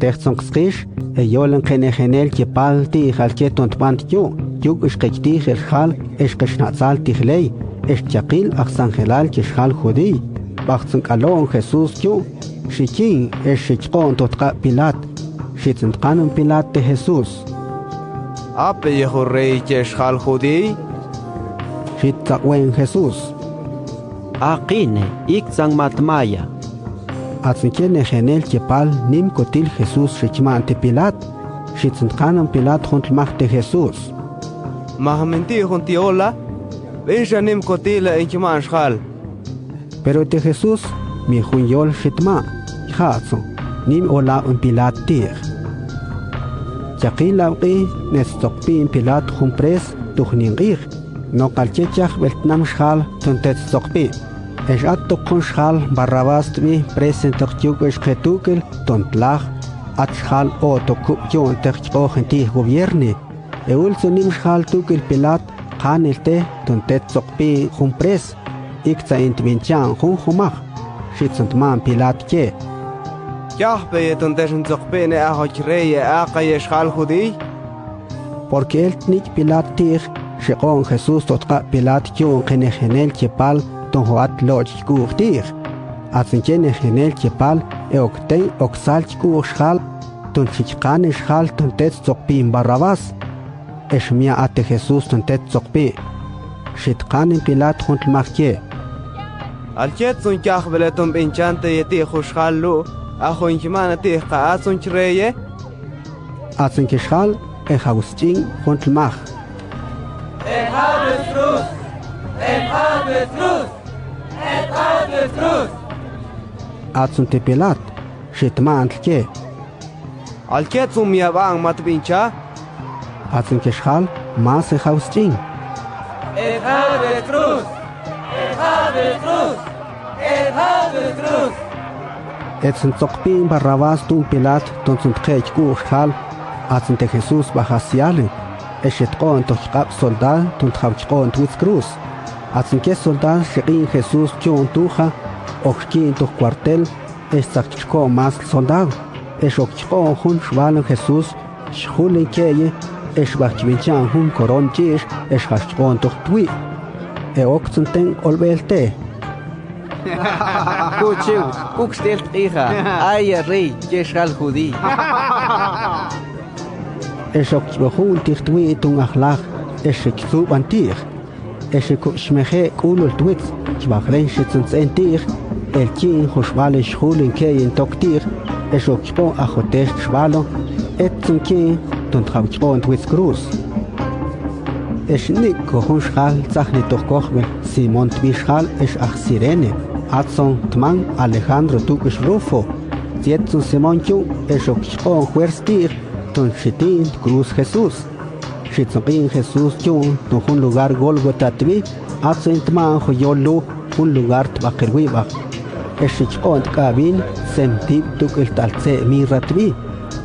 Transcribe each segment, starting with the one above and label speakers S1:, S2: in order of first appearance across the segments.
S1: Texton skish, yolen kenegenel que palti halketon pant yuk ishkekti hal eshkeshnatzal tihlei, eschakil aksangelal kishal judí, bachtsun kalon Jesús shikin eshikon totka Pilat, shitzenkanun Pilat de Jesús.
S2: Ape yehu rey kishal judí,
S1: shitzakwen Jesús.
S3: Aqine, ikzang matmaya.
S1: Atzinken genel kepal nim kotil Jesús shikmante Pilat, shitzenkanun Pilat juntlmach Jesús.
S2: Mahamenti juntiola, Benja nim kotila enkiman shal.
S1: Pero de Jesús mi junyol shitma, hatson, nim ola un Pilat tir. Yakila uqi nestokpi in Pilat jumpres tuhningir, no kalchechach beltnam shal tuntet stokpi. Es atto con shal Barrabás tvi presentok esketukel tontlach at shal o toku yon techko genti gobierni. Eulso nim shal tukel Pilat Hanelte tontet sokpi jumpres, ikza intvinchan junjumach, shitzuntman Pilat ke.
S2: Yahbe tonteschen sokpi ne ahokreye aqaye shal judí.
S1: Porque el tnik Pilat tir, shekon Jesús totka Pilat yon kenegenel kepal tonjoat loch kurtir. Atzinkene genel kepal eokten oksal kur shal, tonchichkane shal tontet sokpi Barrabás. Eshmia ate Jesús tontet sokpi. Shitkanin Pilat juntlmachye.
S2: Alchet sun kahbeleton benchante yeti khushhallu, ajo inkimana ti qaatsun chreye.
S1: Atsin kishal Agustín juntlmach. Atsun te Pilat, shitma antlke.
S2: Alchet sun miabang matbincha.
S1: Atsin kishal mas Agustín. Etsun sokpin Barrabás tun Pilat ton sun tchech kushal. Atsin te Jesús bajasiale. Eshetqon tochqab soldad tun tchawchqon twitz cruz. Atsin ke soldad shiqin Jesús chon tuja. Oxkin tuj cuartel. Estzakchko mas soldado. Eshokchqon jun shvalo Jesús. Shulin keye. Eshbachvinchan hun koron chish. Eshhachqon tuj twi. Eoktzunten olbelte.
S3: Kuchiu, kukstel hija, ay rey, yeshal judí.
S1: Eshokchbahun tichtwi tun akhlaq. Eshikzub antir. Eshikushmeje kulul twitz. Chbachlen shitzentir. El kin joshvale shulin keyen toktir. Eshokchbo ajotesh shvalo. Etzun kin tun tchawchqon twitz cruz. Eshnik kohun shal tzachni tokochbe Simón twishal esh sirene. Atson tman Alejandro tukish Rufo. Tietzun Simón yu eshokchqon huerstir ton shitin cruz Jesús. Shitzopin Jesús yu ton un lugar Golgota tvi. Atson tman joyolu un lugar tbakirwiba. Eshikchqon tkabin semtib tukil taltse miratvi.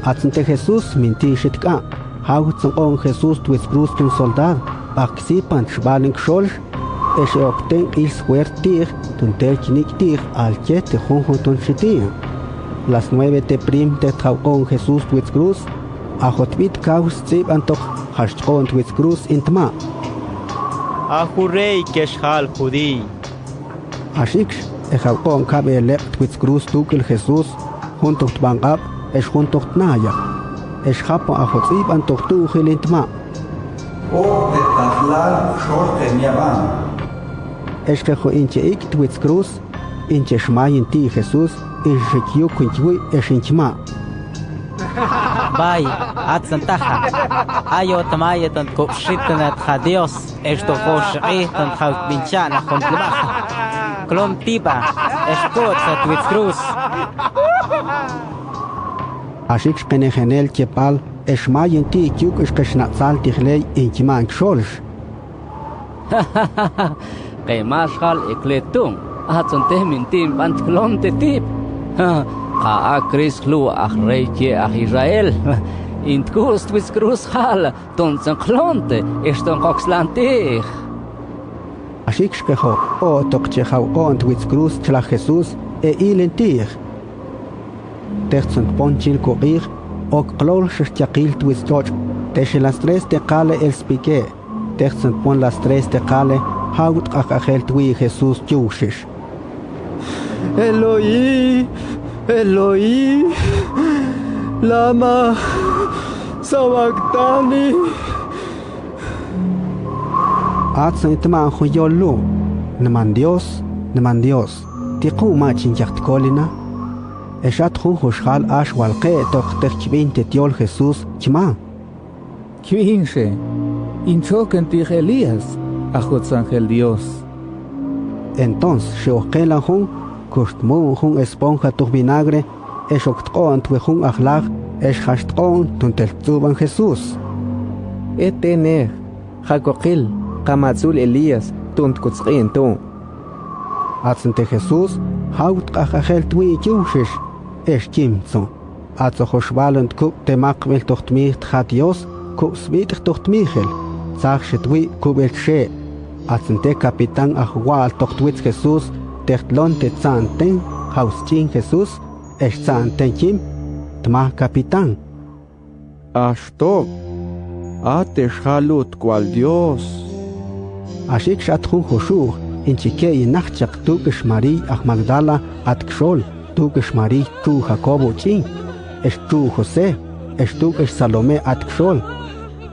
S1: Atson te Jesús minti shitka. Hautzon Jesús twis cruz tun soldad. Paksipan shbalin kshol. Eshokten ils huertir tuntelchiniktir al chete junjun shitir. Las 9 te prim te tchawon Jesús twis cruz. Ajotvit kaus zib antok hashchon twis cruz intma.
S3: Ajurrey keshal judí.
S1: Ashiksh ejawon kabe lep twis cruz tukel Jesús junto tbangab esh junto tnaya. Esh hapo ajotzib antok tu hilintma.
S4: O de Taflal shorte miaban.
S1: Eshkejo inche ik twitz cruz, inche shmayin ti Jesús, inchekyu kunchwi eshinchma.
S5: Bay, atsantaja. Ayo tamaya tan kopshitanet Dios, esto koshi tan khawbinchana kontlbaja. Klom tiba, eshkot sa twitz cruz.
S1: Ashik shpenegenel kepal, eshmayin ti kyuk eshkeshnatzal tihlei inchiman ksholsh.
S5: Kay mashal ekletung, atsante mintim pantklom te tip. Ka Chris lu rey ke Israel. Intkus twis cruz hal, ton sanklonte, eston coxlantich.
S1: Ashik shkejo, o tokchejaw on twitz cruz chla Jesús e ilentir. Textson ponchil coqir, ok clol shachakil twistok, tesh las 3 te cale el spique, textson pon las 3 te cale, haut akajel twi Jesús chushish.
S2: Eloi, Eloi, lama sabactani.
S1: Atson itman huyolu, neman Dios, tiqu machin yachtkolina. Eshat hun hushal ash walqe tok techbin tetiol Jesús chma.
S6: Quinche, inchoquen tij Elías, ajotzangel Dios.
S1: Entonces, sheoqela hun, kustmu hun esponja tu vinagre, eshoktqon tu hun akhlaq, eshashtqon tunteltzuban Jesús.
S3: Etene, Jacoquil, Kamatzul Elías, Tuntkutzin tu.
S1: Atzente Jesús, haut akajel tui chushish, chimzo. Atzo hoshbalent kuk temakvel tochtmicht hat Dios, kuk svitich tochtmichel. Zach shetwi kubel she. Atzente capitán ahual tochtwitz Jesús, techtlon te tzanten, hauschin Jesús, tzanten chim, tma capitán.
S2: Ashtok, atesh halut cual Dios.
S1: Ashik shatjun hoshuch, inchike nachchak tukish Mari ach Magdala at kshol, tukish Mari tu Jacobo chin, tu José, tukish Salomé at kshol.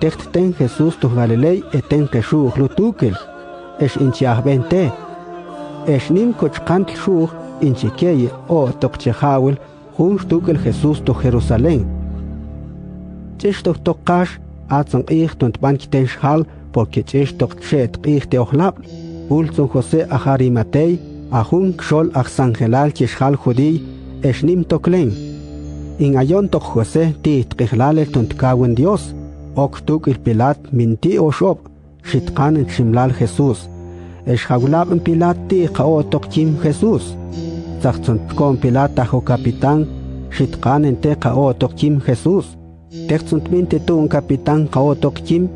S1: Techt ten Jesús tu Galilei eten keshuch lutukel, inchiach bente. Nim kochkant shuch inchikeye o tokchehawel, hun tukel Jesús tu Jerusalén. Chishtok tokash, atzang ich tunt bankiten shal, porque chishtok chet ich te ochlab. Ulzon José Ajarimatei, Ajun Kshol Axangelal Chishal Judí, Nim Toklen. In ayon tok José ti tkihlale tuntkawen Dios, ok tuk il Pilat minti o shop, shitkan shimlal Jesús. Eshhaulab en Pilat ti kao tok chim Jesús. Zachzon kon Pilat ajo capitán, shitkan en te kao tok chim Jesús. Texzon minte tu un capitán kao tok chim,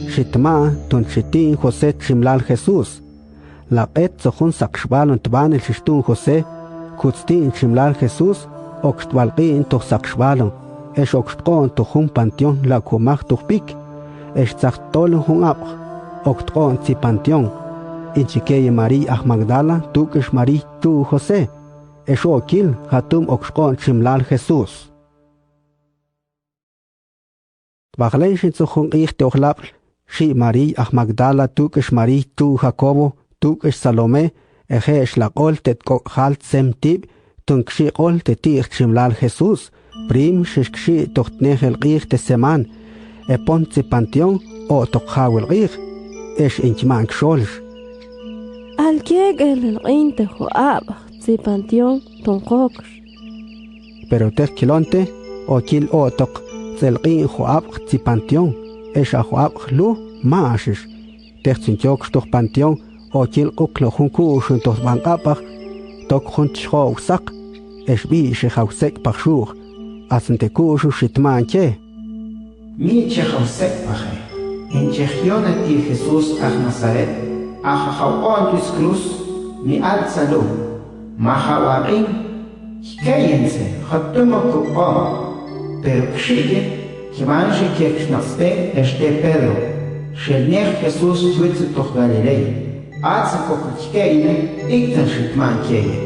S1: shitma tun shitin José shimlal Jesús. La pet sohun sakshbalon tban el shishtun José, kutztin shimlal Jesús, oxtwalqin to sakshbalon, oxtqon to hun panteón la kumach to pik, tzachtolen hun ap, oxtqon si panteón, inchikeye Mari ach Magdala, tukish Mari tu José, okil hatum oxtqon shimlal Jesús. Bachlen shitzuhun ich te ochlap, shi Mari ach Magdala tukish Mari tu Jacobo, tukish Salomé, shlaqol tet halt sem tib, tunkshi qol tetich shimlal Jesús, prim shishkshi tochtnehel qich te seman, ponzi panteón o tokhawel qich, inchman ksholsh.
S7: Al kieg el inte joab, si panteón tonkoksh.
S1: Pero tek kilonte, o kil o tok, zelqin joab si panteón, a joab lu maashish, tek sinchok toch panteón, o kil uklo hunku shuntos bankapach, tok huntcho sak, bi shehausek pachur, asante kushu shitmanche.
S8: Mi chehausek pache, in chechiona ti Jesús ach Nazaret, ach hauon tus cruz, mi alzalu, mahawarin, kikayense, hatumo kupo, pero kshige, kimanji kekshnaste Pedro, shelnech Jesús tuitzu toch Galilei. Ați cu căine, ictă și tmancheie.